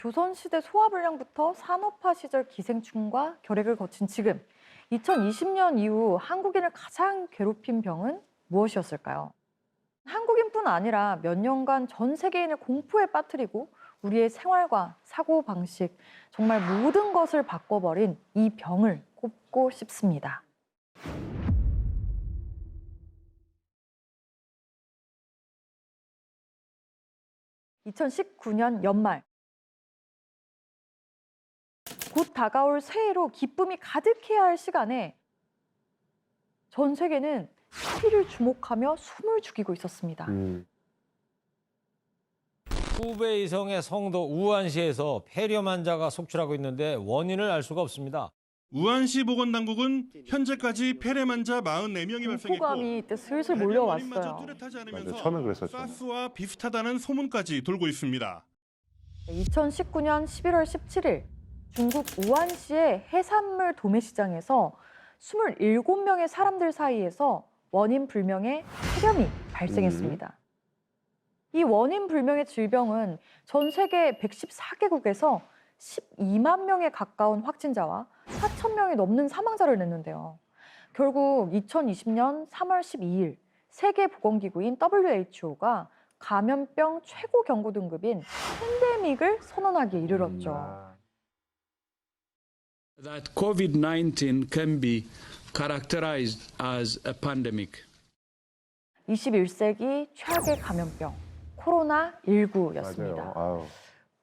조선시대 소화불량부터 산업화 시절 기생충과 결핵을 거친 지금 2020년 이후 한국인을 가장 괴롭힌 병은 무엇이었을까요? 한국인뿐 아니라 몇 년간 전 세계인을 공포에 빠뜨리고 우리의 생활과 사고방식, 정말 모든 것을 바꿔버린 이 병을 꼽고 싶습니다. (2019년) 연말 곧 다가올 새해로 기쁨이 가득해야 할 시간에 전 세계는 피를 주목하며 숨을 죽이고 있었습니다. 후베이 이성의 성도 우한시에서 폐렴 환자가 속출하고 있는데 원인을 알 수가 없습니다. 우한시 보건당국은 현재까지 폐렴 환자 44명이 발생했고 공포감이 이때 슬슬 발병 몰려왔어요. 원인마저 뚜렷하지 않으면서 맞아요. 처음에 그랬었죠. 사스와 비슷하다는 소문까지 돌고 있습니다. 2019년 11월 17일 중국 우한시의 해산물 도매 시장에서 27명의 사람들 사이에서 원인 불명의 폐렴이 발생했습니다. 이 원인 불명의 질병은 전 세계 114개국에서 12만 명에 가까운 확진자와 4천 명이 넘는 사망자를 냈는데요. 결국 2020년 3월 12일 세계보건기구인 WHO가 감염병 최고 경고 등급인 팬데믹을 선언하기에 이르렀죠. That COVID-19 can be characterized as a pandemic. 21세기 최악의 감염병 코로나19였습니다. 아유.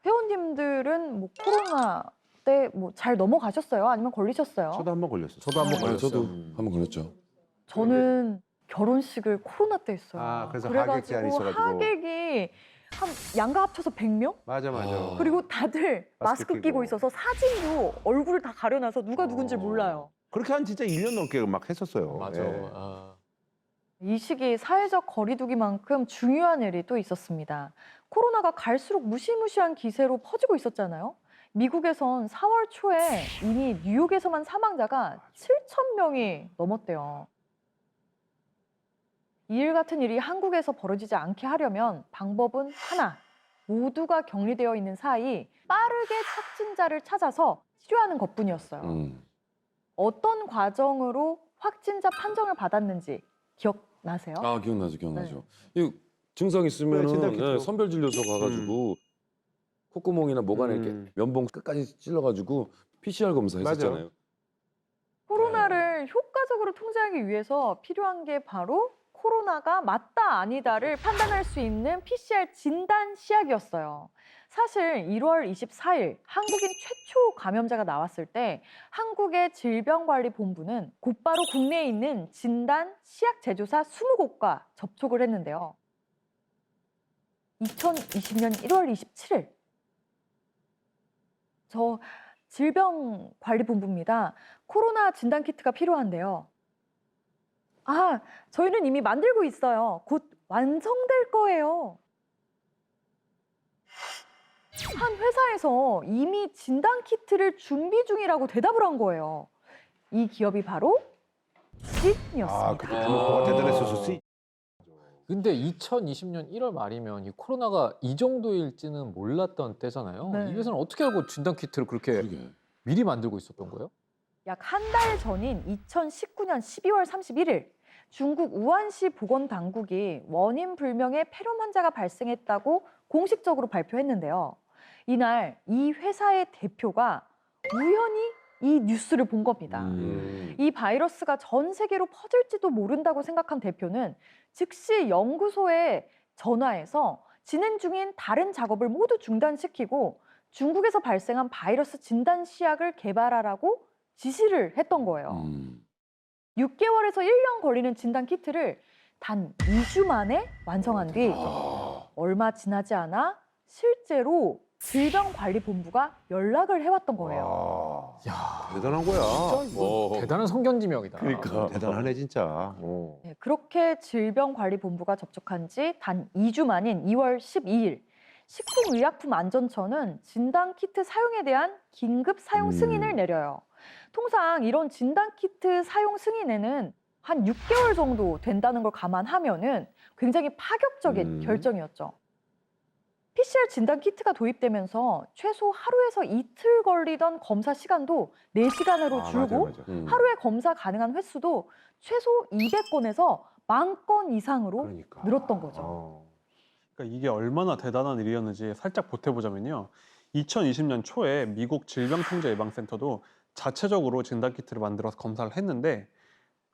회원님들은 뭐 코로나 때 뭐 잘 넘어가셨어요? 아니면 걸리셨어요? 저도 한번 걸렸어요. 저도 한번 네. 걸렸어요. 저도 한번 걸렸죠. 저는 결혼식을 코로나 때 했어요. 아, 그래서 하객 제한이 있어가지고. 하객이 한 양가 합쳐서 100명? 맞아. 그리고 다들 마스크 끼고 끼고. 있어서 사진도 얼굴을 다 가려놔서 누가 누군지 몰라요. 그렇게 한 진짜 1년 넘게 막 했었어요. 맞아. 예. 아. 이 시기 사회적 거리두기만큼 중요한 일이 또 있었습니다. 코로나가 갈수록 무시무시한 기세로 퍼지고 있었잖아요. 미국에선 4월 초에 이미 뉴욕에서만 사망자가 7천 명이 넘었대요. 이 일 같은 일이 한국에서 벌어지지 않게 하려면 방법은 하나. 모두가 격리되어 있는 사이 빠르게 확진자를 찾아서 치료하는 것뿐이었어요. 어떤 과정으로 확진자 판정을 받았는지 기억나세요? 아, 기억나죠. 이 증상 있으면은 진단키트로. 선별진료소 가가지고 콧구멍이나 목안에 이렇게 면봉 끝까지 찔러가지고 PCR 검사했었잖아요. 코로나를 효과적으로 통제하기 위해서 필요한 게 바로 코로나가 맞다 아니다를 판단할 수 있는 PCR 진단 시약이었어요. 사실 1월 24일 한국인 최초 감염자가 나왔을 때 한국의 질병관리본부는 곧바로 국내에 있는 진단 시약 제조사 20곳과 접촉을 했는데요. 2020년 1월 27일 저 질병관리본부입니다. 코로나 진단키트가 필요한데요. 아, 저희는 이미 만들고 있어요. 곧 완성될 거예요. 한 회사에서 이미 진단키트를 준비 중이라고 대답을 한 거예요. 이 기업이 바로 씬이었습니다. 아, 그때 규모가 대단했었어. 근데 2020년 1월 말이면 이 코로나가 이 정도일지는 몰랐던 때잖아요. 네. 이 회사는 어떻게 알고 진단 키트를 그렇게 그러게. 미리 만들고 있었던 거예요? 약 한 달 전인 2019년 12월 31일 중국 우한시 보건당국이 원인 불명의 폐렴 환자가 발생했다고 공식적으로 발표했는데요. 이날 이 회사의 대표가 우연히 이 뉴스를 본 겁니다. 이 바이러스가 전 세계로 퍼질지도 모른다고 생각한 대표는 즉시 연구소에 전화해서 진행 중인 다른 작업을 모두 중단시키고 중국에서 발생한 바이러스 진단 시약을 개발하라고 지시를 했던 거예요. 6개월에서 1년 걸리는 진단 키트를 단 2주 만에 완성한 뒤 얼마 지나지 않아 실제로 질병관리본부가 연락을 해왔던 거예요. 야, 대단한 거야. 대단한 성견지명이다. 그러니까 대단하네 진짜. 네, 그렇게 질병관리본부가 접촉한 지 단 2주 만인 2월 12일 식품의약품안전처는 진단키트 사용에 대한 긴급 사용 승인을 내려요. 통상 이런 진단키트 사용 승인에는 한 6개월 정도 된다는 걸 감안하면은 굉장히 파격적인 결정이었죠. PCR 진단 키트가 도입되면서 최소 하루에서 이틀 걸리던 검사 시간도 4시간으로 줄고 맞아. 하루에 검사 가능한 횟수도 최소 200건에서 10,000건 이상으로 그러니까. 늘었던 거죠. 그러니까 이게 얼마나 대단한 일이었는지 살짝 보태보자면요. 2020년 초에 미국 질병통제예방센터도 자체적으로 진단키트를 만들어서 검사를 했는데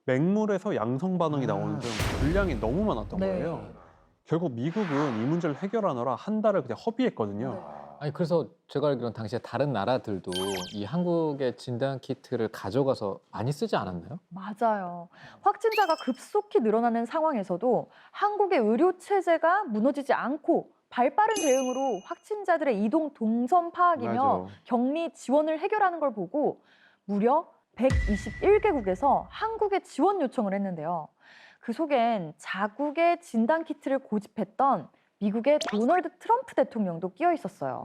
맹물에서 양성 반응이 나오는 등 분량이 너무 많았던 네. 거예요. 결국 미국은 이 문제를 해결하느라 한 달을 그냥 허비했거든요. 아니 그래서 제가 알기로는 당시에 다른 나라들도 이 한국의 진단 키트를 가져가서 많이 쓰지 않았나요? 맞아요. 확진자가 급속히 늘어나는 상황에서도 한국의 의료 체제가 무너지지 않고 발빠른 대응으로 확진자들의 이동 동선 파악이며 맞아. 격리 지원을 해결하는 걸 보고 무려 121개국에서 한국에 지원 요청을 했는데요. 그 속엔 자국의 진단 키트를 고집했던 미국의 도널드 트럼프 대통령도 끼어 있었어요.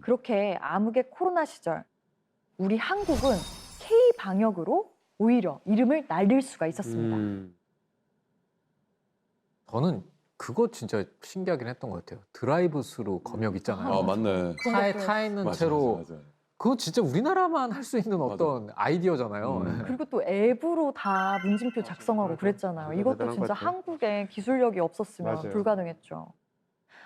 그렇게 암흑의 코로나 시절 우리 한국은 K-방역으로 오히려 이름을 날릴 수가 있었습니다. 저는 그거 진짜 신기하긴 했던 것 같아요. 드라이브 스루 검역 있잖아요. 아, 맞네. 차에 그런 타 있는 맞아, 채로 맞아. 그거 진짜 우리나라만 할 수 있는 어떤 아이디어잖아요. 그리고 또 앱으로 다 문진표 작성하고 그랬잖아요. 진짜 이것도 대단한 진짜 것 같아요. 한국의 기술력이 없었으면 맞아요. 불가능했죠.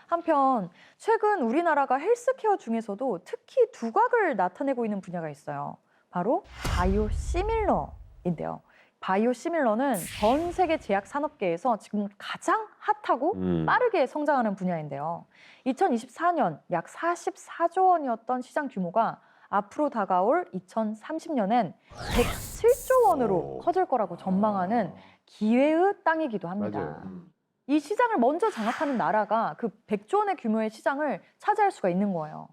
한편 최근 우리나라가 헬스케어 중에서도 특히 두각을 나타내고 있는 분야가 있어요. 바로 바이오시밀러인데요. 바이오시밀러는 전 세계 제약 산업계에서 지금 가장 핫하고 빠르게 성장하는 분야인데요. 2024년 약 44조 원이었던 시장 규모가 앞으로 다가올 2030년엔 107조 원으로 오. 커질 거라고 전망하는 기회의 땅이기도 합니다. 맞아요. 이 시장을 먼저 장악하는 나라가 그 100조 원의 규모의 시장을 차지할 수가 있는 거예요.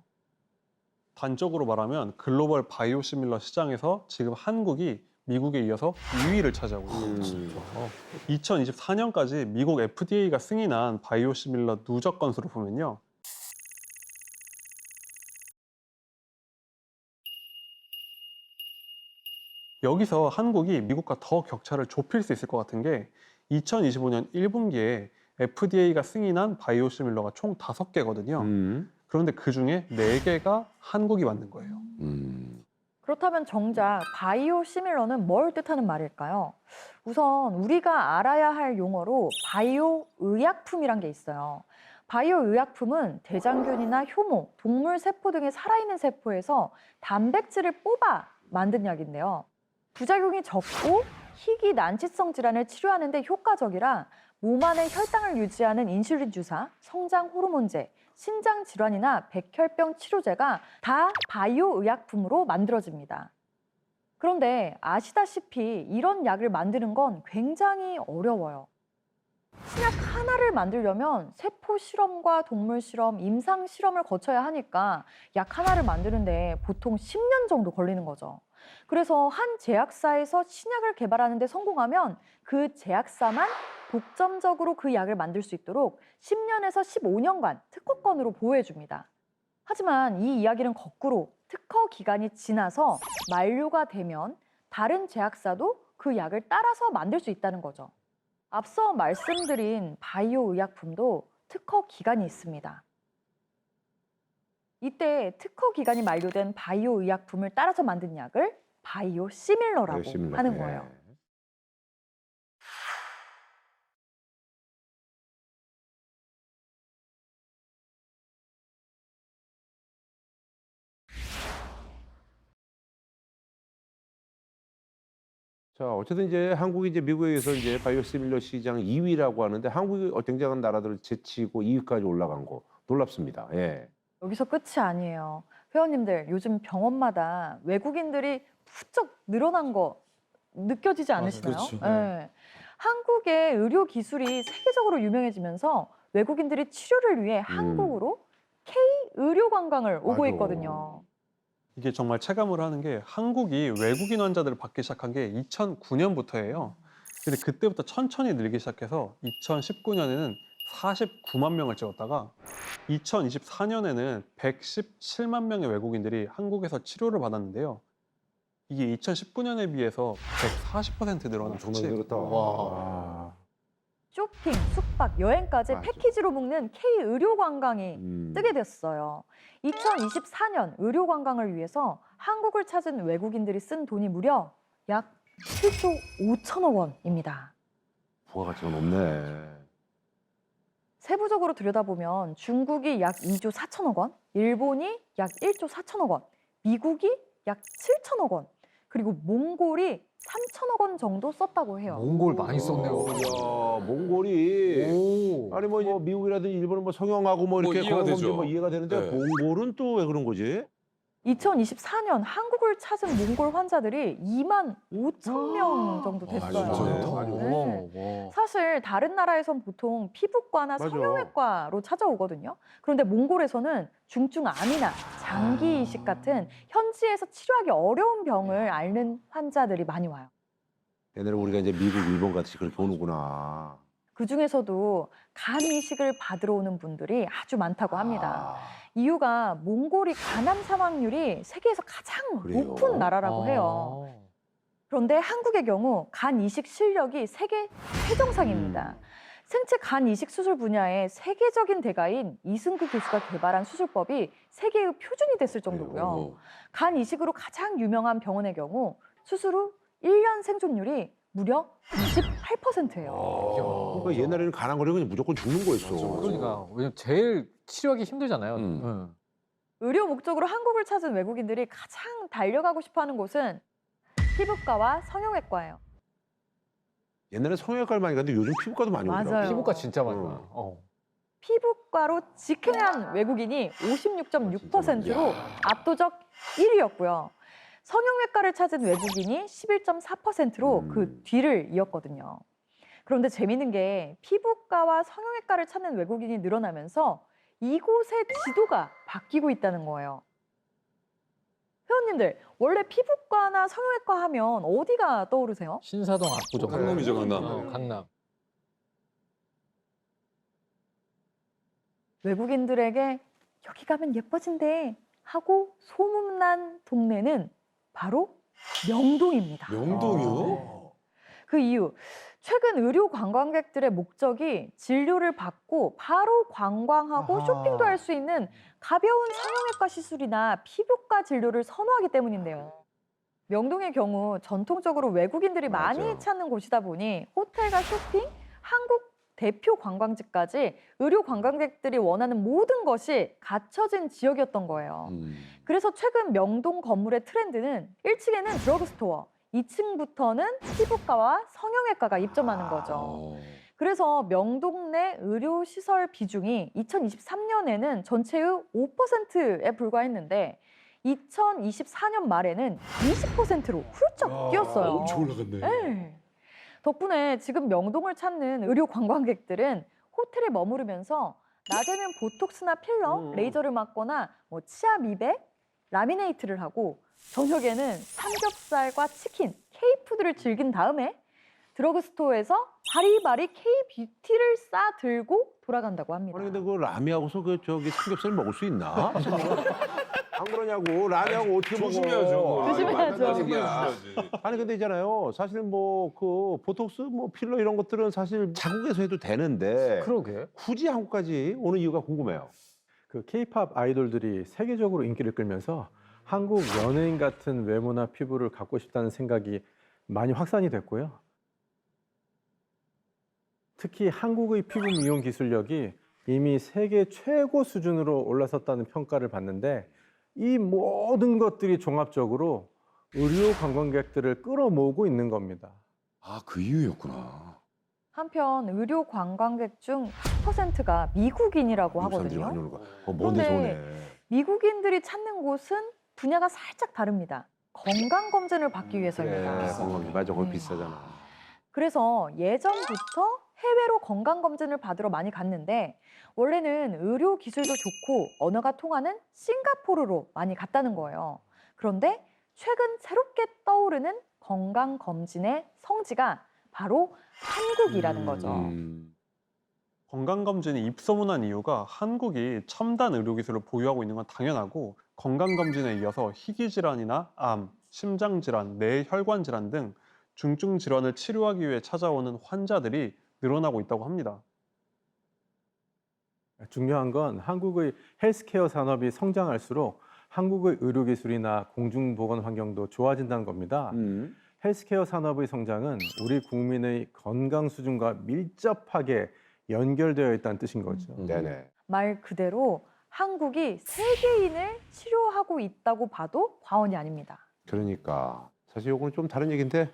단적으로 말하면 글로벌 바이오시밀러 시장에서 지금 한국이 미국에 이어서 2위를 차지하고 있습니다. 2024년까지 미국 FDA가 승인한 바이오시밀러 누적 건수를 보면요. 여기서 한국이 미국과 더 격차를 좁힐 수 있을 것 같은 게 2025년 1분기에 FDA가 승인한 바이오시밀러가 총 5개거든요. 그런데 그중에 4개가 한국이 만든 거예요. 그렇다면 정작 바이오시밀러는 뭘 뜻하는 말일까요? 우선 우리가 알아야 할 용어로 바이오 의약품이란 게 있어요. 바이오 의약품은 대장균이나 효모, 동물 세포 등의 살아있는 세포에서 단백질을 뽑아 만든 약인데요. 부작용이 적고 희귀 난치성 질환을 치료하는 데 효과적이라 몸 안의 혈당을 유지하는 인슐린 주사, 성장 호르몬제, 신장 질환이나 백혈병 치료제가 다 바이오 의약품으로 만들어집니다. 그런데 아시다시피 이런 약을 만드는 건 굉장히 어려워요. 신약 하나를 만들려면 세포 실험과 동물 실험, 임상 실험을 거쳐야 하니까 약 하나를 만드는데 보통 10년 정도 걸리는 거죠. 그래서 한 제약사에서 신약을 개발하는 데 성공하면 그 제약사만 독점적으로 그 약을 만들 수 있도록 10년에서 15년간 특허권으로 보호해줍니다. 하지만 이 이야기는 거꾸로 특허 기간이 지나서 만료가 되면 다른 제약사도 그 약을 따라서 만들 수 있다는 거죠. 앞서 말씀드린 바이오 의약품도 특허 기간이 있습니다. 이때 특허 기간이 만료된 바이오 의약품을 따라서 만든 약을 바이오 시밀러라고 하는 거예요. 자, 어쨌든 이제 한국이 이제 미국에서 이제 바이오시밀러 시장 2위라고 하는데 한국이 굉장한 나라들을 제치고 2위까지 올라간 거 놀랍습니다. 예. 여기서 끝이 아니에요. 회원님들, 요즘 병원마다 외국인들이 부쩍 늘어난 거 느껴지지 않으시나요? 그렇죠. 네. 한국의 의료 기술이 세계적으로 유명해지면서 외국인들이 치료를 위해 한국으로 K 의료 관광을 오고 맞아. 있거든요. 이게 정말 체감을 하는 게 한국이 외국인 환자들을 받기 시작한 게 2009년부터예요. 근데 그때부터 천천히 늘기 시작해서 2019년에는 49만 명을 찍었다가 2024년에는 117만 명의 외국인들이 한국에서 치료를 받았는데요. 이게 2019년에 비해서 140% 늘어난 엄청나게 수치예요. 늘었다. 와. 쇼핑, 숙박, 여행까지 맞아. 패키지로 묶는 K 의료 관광이 뜨게 됐어요. 2024년 의료 관광을 위해서 한국을 찾은 외국인들이 쓴 돈이 무려 약 7조 5천억 원입니다. 부가가치가 높네. 세부적으로 들여다보면 중국이 약 2조 4천억 원, 일본이 약 1조 4천억 원, 미국이 약 7천억 원, 그리고 몽골이 3천억 원 정도 썼다고 해요. 몽골 많이 썼네요. 야, 몽골이 오. 아니 뭐 미국이라든지 일본은 뭐 성형하고 뭐 이렇게 이해가 건강검진 되죠. 뭐 이해가 되는데 네. 몽골은 또 왜 그런 거지? 2024년 한국을 찾은 몽골 환자들이 2만 5천 명 정도 됐어요. 진짜요? 많이 네. 와. 사실 다른 나라에선 보통 피부과나 맞아. 성형외과로 찾아오거든요. 그런데 몽골에서는 중증암이나 장기 이식 같은 현지에서 치료하기 어려운 병을 앓는 환자들이 많이 와요. 옛날에 우리가 이제 미국, 일본 같이 그렇게 오는구나. 그 중에서도 간 이식을 받으러 오는 분들이 아주 많다고 합니다. 아, 이유가 몽골이 간암 사망률이 세계에서 가장 그래요? 높은 나라라고 해요. 그런데 한국의 경우 간 이식 실력이 세계 최정상입니다. 생체 간 이식 수술 분야의 세계적인 대가인 이승구 교수가 개발한 수술법이 세계의 표준이 됐을 정도고요. 간 이식으로 가장 유명한 병원의 경우 수술 후 1년 생존율이 무려 28%예요. 그러니까 옛날에는 가난 거리고 그냥 무조건 죽는 거였어. 맞아, 맞아. 그러니까 왜냐면 제일 치료하기 힘들잖아요. 응. 의료 목적으로 한국을 찾은 외국인들이 가장 달려가고 싶어하는 곳은 피부과와 성형외과예요. 옛날에 성형외과를 많이 갔는데 요즘 피부과도 많이 오더라고. 맞아요. 피부과 진짜 많이 응. 와요. 피부과로 직행한 외국인이 56.6%로 야. 압도적 1위였고요. 성형외과를 찾은 외국인이 11.4%로 그 뒤를 이었거든요. 그런데 재미있는 게 피부과와 성형외과를 찾는 외국인이 늘어나면서 이곳의 지도가 바뀌고 있다는 거예요. 회원님들, 원래 피부과나 성형외과 하면 어디가 떠오르세요? 신사동 압구정. 강남이죠, 강남. 강남. 외국인들에게 여기 가면 예뻐진대 하고 소문난 동네는 바로 명동입니다. 명동이요? 그 이유, 최근 의료 관광객들의 목적이 진료를 받고 바로 관광하고 아하. 쇼핑도 할 수 있는 가벼운 성형외과 시술이나 피부과 진료를 선호하기 때문인데요. 명동의 경우 전통적으로 외국인들이 맞아. 많이 찾는 곳이다 보니 호텔과 쇼핑, 한국 대표 관광지까지 의료 관광객들이 원하는 모든 것이 갖춰진 지역이었던 거예요. 그래서 최근 명동 건물의 트렌드는 1층에는 드러그스토어, 2층부터는 피부과와 성형외과가 입점하는 거죠. 그래서 명동 내 의료시설 비중이 2023년에는 전체의 5%에 불과했는데 2024년 말에는 20%로 훌쩍 뛰었어요. 엄청 올라갔네. 네. 덕분에 지금 명동을 찾는 의료 관광객들은 호텔에 머무르면서 낮에는 보톡스나 필러, 레이저를 맞거나 뭐 치아 미백, 라미네이트를 하고 저녁에는 삼겹살과 치킨, K푸드를 즐긴 다음에 드러그스토어에서 바리바리 K뷰티를 싸 들고 돌아간다고 합니다. 아니 근데 그 라미하고서 그 저기 삼겹살 먹을 수 있나? 안 그러냐고. 라미하고 어떻게 먹어? 조심해야죠. 조심해야죠. 아니 근데 있잖아요. 사실 뭐 그 보톡스 뭐 필러 이런 것들은 사실 자국에서 해도 되는데 그러게. 굳이 한국까지 오는 이유가 궁금해요. 그 K-팝 아이돌들이 세계적으로 인기를 끌면서 한국 연예인 같은 외모나 피부를 갖고 싶다는 생각이 많이 확산이 됐고요. 특히 한국의 피부 미용 기술력이 이미 세계 최고 수준으로 올라섰다는 평가를 받는데 이 모든 것들이 종합적으로 의료 관광객들을 끌어모으고 있는 겁니다. 아, 그 이유였구나. 한편 의료 관광객 중 10%가 미국인이라고 미국 사람들이 많이 하거든요. 오는 거. 먼 데서 그런데 오네. 미국인들이 찾는 곳은 분야가 살짝 다릅니다. 건강검진을 받기 위해서입니다. 그래, 건강 맞아. 거기 음. 비싸잖아. 그래서 예전부터 해외로 건강검진을 받으러 많이 갔는데 원래는 의료 기술도 좋고 언어가 통하는 싱가포르로 많이 갔다는 거예요. 그런데 최근 새롭게 떠오르는 건강검진의 성지가 바로 한국이라는 거죠. 건강검진이 입소문한 이유가 한국이 첨단 의료기술을 보유하고 있는 건 당연하고 건강검진에 이어서 희귀질환이나 암, 심장질환, 뇌혈관질환 등 중증 질환을 치료하기 위해 찾아오는 환자들이 늘어나고 있다고 합니다. 중요한 건 한국의 헬스케어 산업이 성장할수록 한국의 의료기술이나 공중보건 환경도 좋아진다는 겁니다. 헬스케어 산업의 성장은 우리 국민의 건강 수준과 밀접하게 연결되어 있다는 뜻인 거죠. 네네. 말 그대로 한국이 세계인을 치료하고 있다고 봐도 과언이 아닙니다. 그러니까 사실 요거는 좀 다른 얘기인데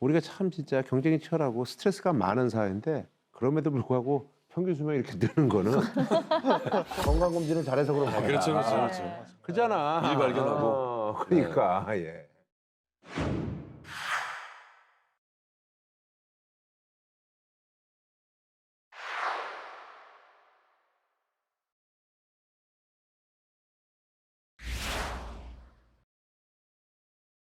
우리가 참 진짜 경쟁이 치열하고 스트레스가 많은 사회인데 그럼에도 불구하고 평균 수명이 이렇게 느는 거는 건강검진을 잘해서 그런 거야. 그렇죠, 그렇죠, 그렇죠. 그잖아. 미리 발견하고. 그러니까 예.